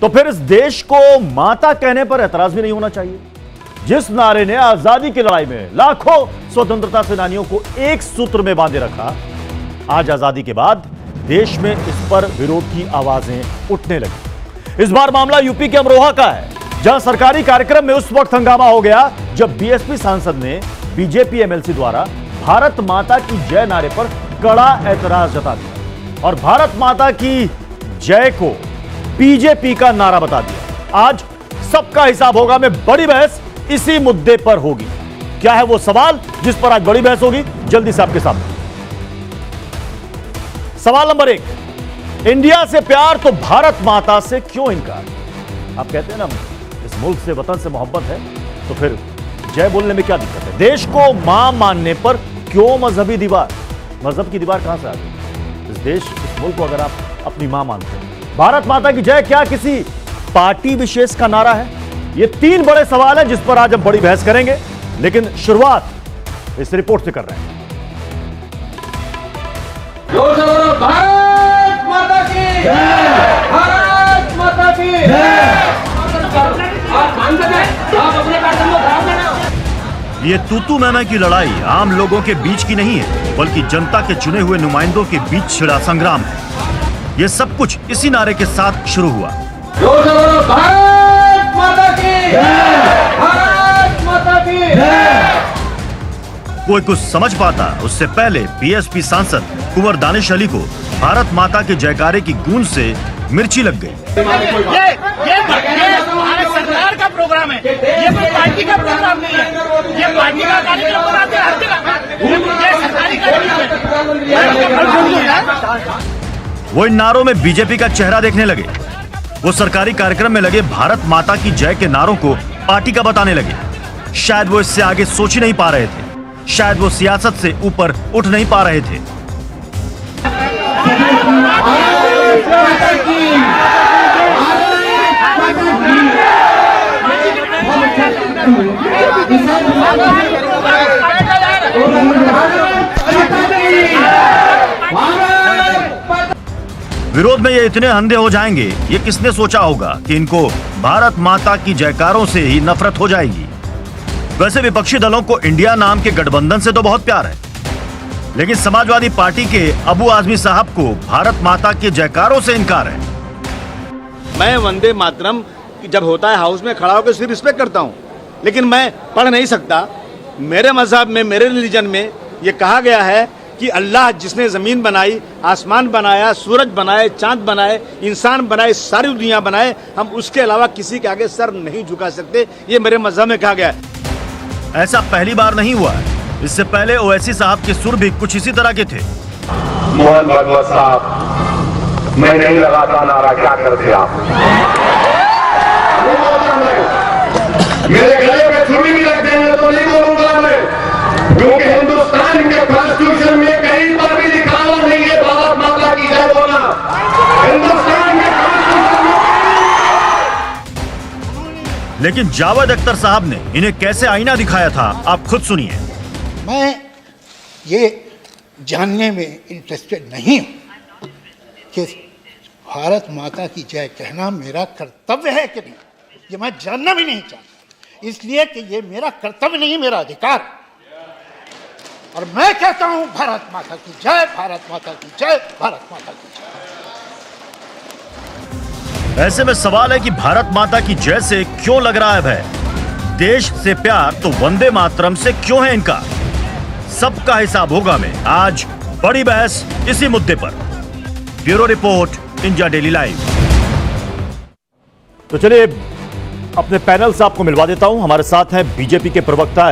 तो फिर इस देश को माता कहने पर एतराज भी नहीं होना चाहिए। जिस नारे ने आजादी की लड़ाई में लाखों स्वतंत्रता सेनानियों को एक सूत्र में बांधे रखा, आज आजादी के बाद देश में इस पर विरोध की आवाजें उठने लगी। इस बार मामला यूपी के अमरोहा का है, जहां सरकारी कार्यक्रम में उस वक्त हंगामा हो गया जब बीएसपी सांसद ने बीजेपी एमएलसी द्वारा भारत माता की जय नारे पर कड़ा ऐतराज जता दिया और भारत माता की जय को बीजेपी का नारा बता दिया। आज सबका हिसाब होगा में बड़ी बहस इसी मुद्दे पर होगी। क्या है वो सवाल जिस पर आज बड़ी बहस होगी, जल्दी से आपके सामने। सवाल नंबर 1, इंडिया से प्यार तो भारत माता से क्यों इनकार? आप कहते हैं ना इस मुल्क से, वतन से मोहब्बत है, तो फिर जय बोलने में क्या दिक्कत है? देश को मां मानने पर क्यों मजहबी दीवार? मजहब की दीवार कहां से आ गई? इस देश, इस मुल्क को अगर आप अपनी मां मानते हैं, भारत माता की जय क्या किसी पार्टी विशेष का नारा है? ये 3 बड़े सवाल हैं जिस पर आज हम बड़ी बहस करेंगे, लेकिन शुरुआत इस रिपोर्ट से कर रहे हैं। भारत माता की जय! भारत माता की जय! ये तूतू मैना की लड़ाई आम लोगों के बीच की नहीं है, बल्कि जनता के चुने हुए नुमाइंदों के बीच छिड़ा संग्राम है। ये सब कुछ इसी नारे के साथ शुरू हुआ। भारत माता की जय! भारत माता की जय! कोई कुछ समझ पाता उससे पहले बीएसपी सांसद कुंवर दानिश अली को भारत माता के जयकारे की गूंज से मिर्ची लग गई। ये भारत सरकार का प्रोग्राम है, ये कोई पार्टी का प्रोग्राम नहीं है। ये पार्टी का कार्यक्रम बनाते हैं, ये सरकारी कार्यक्रम है। वो इन नारों में बीजेपी का चेहरा देखने लगे। वो सरकारी कार्यक्रम में लगे भारत माता की जय के नारों को पार्टी का बताने लगे। शायद वो इससे आगे सोच ही नहीं पा रहे थे, शायद वो सियासत से ऊपर उठ नहीं पा रहे थे। विरोध में ये इतने अंधे हो जाएंगे, ये किसने सोचा होगा कि इनको भारत माता की जयकारों से ही नफरत हो जाएगी। वैसे विपक्षी दलों को इंडिया नाम के गठबंधन से तो बहुत प्यार है, लेकिन समाजवादी पार्टी के अबू आजमी साहब को भारत माता के जयकारों से इनकार है। मैं वंदे मातरम जब होता है हाउस में खड़ा होकर सिर्फ रिस्पेक्ट करता हूँ, लेकिन मैं पढ़ नहीं सकता। मेरे मजहब में, मेरे रिलीजन में ये कहा गया है कि अल्लाह जिसने ज़मीन बनाई, आसमान बनाया, सूरज बनाए, चांद बनाए, इंसान बनाए, सारी दुनिया बनाए, हम उसके अलावा किसी के आगे सर नहीं झुका सकते। ये मेरे मजहब में कहा गया है। ऐसा पहली बार नहीं हुआ है। इससे पहले ओवैसी साहब के सुर भी कुछ इसी तरह के थे। मोहन भगवत साहब, मैं नहीं लगाता नारा, क्या करते आप? मेरे गले में छुरी भी रख देंगे तो नहीं बोलूंगा मैं, क्योंकि हिंदुस्तान के कॉन्स्टिट्यूशन में कहीं पर भी लिखा हुआ नहीं है भारत माता की जय बोलना। हिंदुस्तान के कॉन्स्टिट्यूशन में। लेकिन जावेद अख्तर साहब ने इन्हें कैसे आईना दिखाया था, आप खुद सुनिए। मैं ये जानने में इंटरेस्टेड नहीं हूं कि भारत माता की जय कहना मेरा कर्तव्य है कि नहीं, ये मैं जानना भी नहीं चाहता, इसलिए कि ये मेरा कर्तव्य नहीं, मेरा अधिकार। और मैं कहता हूं भारत माता की जय, भारत माता की जय, भारत माता की जय। ऐसे में सवाल है कि भारत माता की जय से क्यों लग रहा है भय? देश से प्यार तो वंदे मातरम से क्यों है इनका? सबका हिसाब होगा में आज बड़ी बहस इसी मुद्दे पर। Bureau report, India daily live. तो चलिए अपने पैनल से आपको मिलवा देता हूं। हमारे साथ हैं बीजेपी के प्रवक्ता